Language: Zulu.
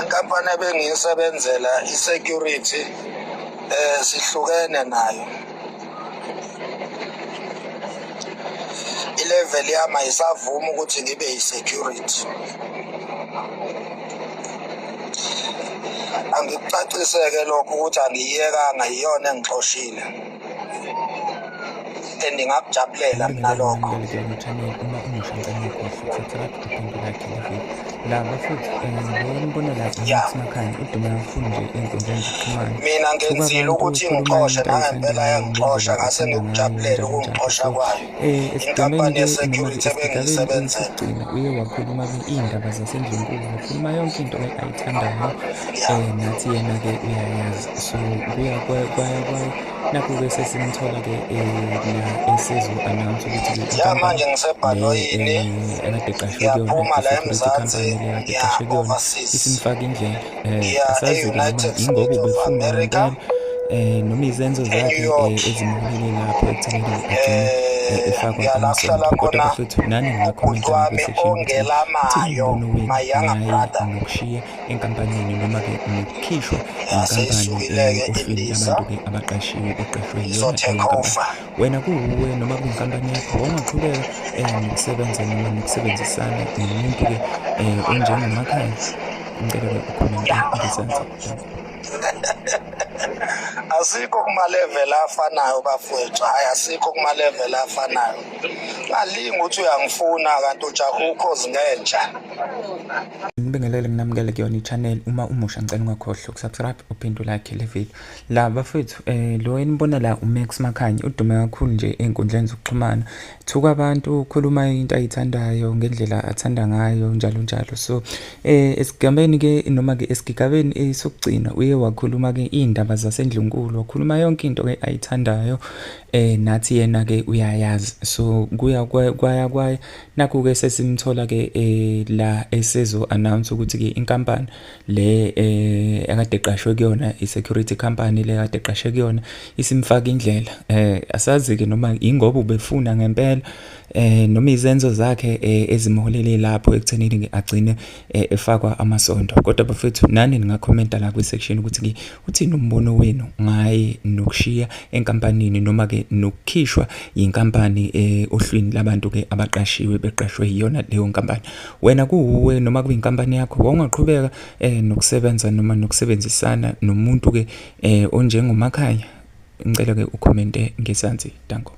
Inkampani ebengiyisebenzela i-security sihlukene nayo. I-level yami ayisavumi ukuthi ngibe yi-security. Angikucaciseke lokho ukuthi angiyekanga, yiyona engixoshile. Ngingakujabulela mina lokho. Mina ngenzile ukuthi ngixoshe, nangempela yangixosha, ngase ngikujabulela ukungixosha kwayo. Inkampani ye-security ebengiyisebenzela. Uye wakhuluma-ke iy'ndaba zasendlini wakhuluma yonke into ayithandayo, nathi yena-ke uyayazi. So nakhu-ke sesimthola-ke la esezo-announce ukuthi manje ngisebhanoyini, ngiyaphuma la eMzansi, ngiya overseas, isimfaka indlela e-United States of America, noma izenzo zakhe ezimuholele lapho ekuthenini agcine efakwa ngiyalahlala khona uGcwami ongelamayo, my younger brother. nokushiya enkampanini noma-ke nokukhishwa Seyisukile-ke ohlwini iLisa, labantu-ke abaqashiwe beqashwe izotake over. wena kuwuwe noma kuyinkampani yakho wawungaqhubeka nokusebenza noma nokusebenzisana nomuntu-ke onjengoMakhaya. Ngicela-ke ukhuluma ngesansi. Asikho kuma-level afanayo bafowethu, hhayi asikho kuma-level afanayo. Ngalinga ukuthi uyangifuna kanti ujaha ukhozi ngenja. Ngibingelele nginamukele kuyona i-channel. Uma umusha ngicela ungakhohlwa ukusubscribe uphinde ulike le video. La bafethu lo enibona la uMax Makhanya udume kakhulu nje ey'nkundleni zokuxhumana. Thuka abantu ukhuluma into ayithandayo ngendlela athanda ngayo njalo. So esigabeni-ke noma-ke esigigabeni sokugcina uye wakhuluma-ke iy'ndaba zasendlunkulu, wakhuluma yonke into-ke ayithandayo, nathi yena-ke uyayazi. So kwaya nakhu-ke sesimthola-ke la esezo-announce ukuthi-ke inkampani le akade eqashwe kuyona, i-security company le akade eqashwe kuyona, isimfaka indlela. Asazi-ke noma ingoba ubefuna ngempela noma izenzo zakhe ezimuholele lapho ekuthenini agcine efakwa amasondo. Kodwa bafethu nani ningakhomenta la kwi-section ukuthi-ke uthini umbono wenu ngaye nokushiya enkampanini noma-ke nokukhishwa yinkampani ohlwini labantu-ke abaqashiwe beqashwe yiyona leyo nkampani. Wena kuwuwe noma kuyinkampani yakho wawungaqhubeka nokusebenza noma nokusebenzisana nomuntu-ke onjengoMakhaya. Ngicela-ke ukhomente ngesansi. Danko.